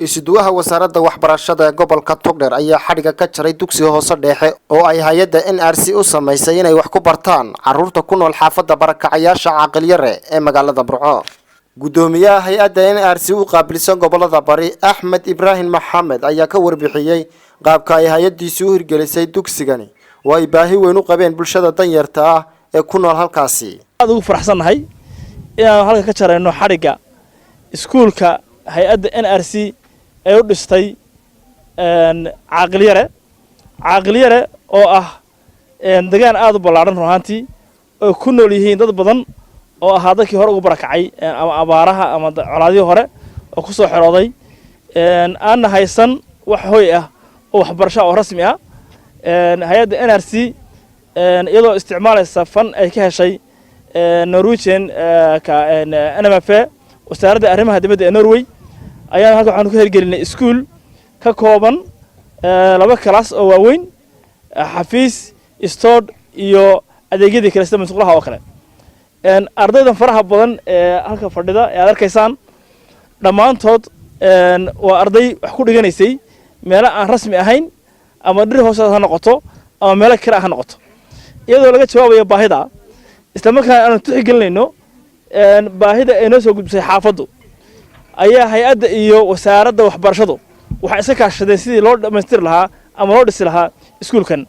isuduwaha wasaaradda waxbarashada ee gobolka Togdheer ayaa xadhiga ka jaray dugsiga hoose dhexe oo ay hay'adda NRC u sameysay inay wax ku bartaan carruurta ku nool xaafadda barakacayaasha Caaqil Yare ee magaalada Burco. Gudoomiyaha hay'adda NRC u qaabilsan gobolada Bari Axmed Ibrahim Maxamed ayaa ka warbixiyay qaabka ay hay'addiisu u hirgelisay dugsigani oo ay baahi weyn u qabeen bulshada danyarta ah ee ku nool halkaasi. aad ugu faraxsanahay inaan halka ka jarayno xadhiga iskuulka hay'adda NRC ee u dhistay Caaqil Yare oo ah deegaan aad u ballaaran runtii oo ku nool yihiin dad badan oo ah dadkii hore ugu barakacay ama abaaraha ama colaadii hore oo ku soo xirooday aan haysan wax hooy ah oo waxbarasho oo rasmi ah hay'adda NRC iyadoo isticmaalaysa fan ay ka heshay Norwegian NMF wasaaradda arrimaha dibadda ee Norway ayaan halka waxaan ku hirgelinay iskuul ka kooban laba class oo waaweyn xafiis stood iyo adeegyada kala sida mas'uulaha oo kale ardaydan faraha badan ee halka fadhida ee arkaysaan dhamaantood waa arday wax ku dhiganaysay meel aan rasmi ahayn ama dhir hoose ha noqoto ama meel kale ha noqoto iyadoo laga jawaabayo baahida isla markaana aan tixgelinayno baahida ay noo soo gudbisay xaafaddu ayaa hay'adda iyo wasaaradda waxbarashadu waxay iska kaashadeen sidii loo dhamaystir lahaa ama loo dhisi lahaa iskuulkan.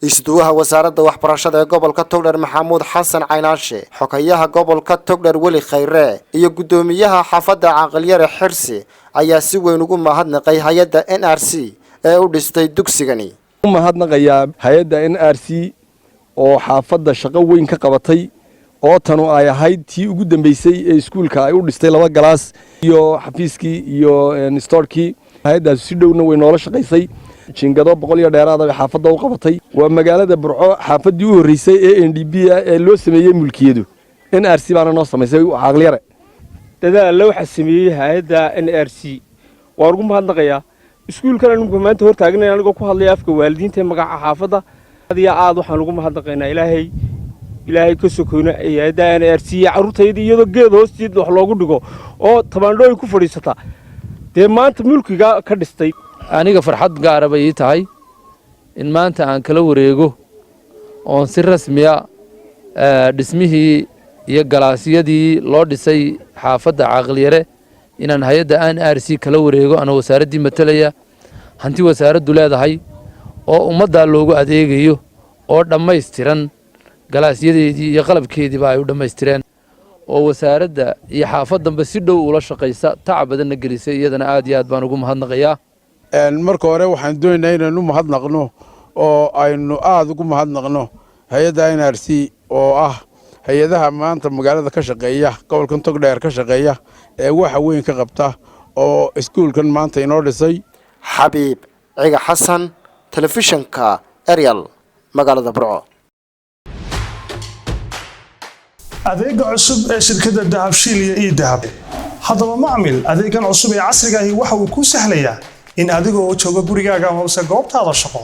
isuduwaha wasaaradda waxbarashada ee gobolka Togdheer Maxamuud Xasan Caynaashe xogayaha gobolka Togdheer Weli Khayre iyo gudoomiyaha xaafadda Caaqil Yare Xirsi ayaa si weyn ugu mahadnaqay hay'adda NRC ee u dhistay dugsigani. mahadnaqayaa hay'adda NRC oo xaafadda shaqo weyn ka qabatay oo tanu ay ahayd tii ugu dambeysay ee iskuulka ay u dhistay laba galaas iyo xafiiskii iyo stoorkii hay'addaas si dhowna way noola shaqaysay jingado 100 dheeraad ah xaafadda u qabatay waa magaalada Burco xaafaddii u horeysay ee NDB ee loo sameeyay mulkiyadu NRC baana noo sameysay Caaqil Yare dadaal loo xasameeyay hay'adda NRC waa ugu mahadnaqayaa iskuulkan anigu maanta hor taagnay anigoo ku hadlay afka waalidiinta magaca xaafadda aad waxaan ugu mahadnaqaynaa ilaahay ka sokoona hay'adda NRC carruurtayda iyadoo geed hoostiisa wax loogu dhigo oo tabaandhooyin ku fadhiisata dee maanta mulkiga ka dhistay aniga farxad gaar ah bay tahay in maanta aan kala wareego oo si rasmi ah dhismihii iyo galaasyadii loo dhisay xaafadda Caaqil Yare inaan hay'adda NRC kala wareego ana wasaaraddii matalaya hanti wasaaraddu leedahay oo ummadda loogu adeegayo oo dhammaystiran galaasyadeedii iyo qalabkeediiba ay u dhammaystireen oo wasaaradda iyo xaafaddanba si dhow ula shaqaysa tacab badanna gelisay iyadana aad iyo aad baan ugu mahadnaqayaa. marka hore waxaan doonaynaa inaan u mahadnaqno oo aynu aad ugu mahadnaqno hay'adda NRC oo ah hay'adaha maanta magaalada ka shaqeeya gobolka Togdheer ka shaqeeya ee waxa weyn ka qabta oo iskuulkan maanta inoo dhisay. Xabiib Ciga Xasan telefishinka Ariel magaalada Burco. adeega cusub ee shirkadda Dahabshiil iyo Idahab haddaba macmil adeegan cusub ee casriga ah waxa uu ku sahlayaa in adigoo jooga gurigaaga ama goobtaada shaqo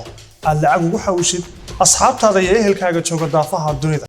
aad lacag ugu xawishid asxaabtaada iyo ehelkaaga jooga daafaha dunida.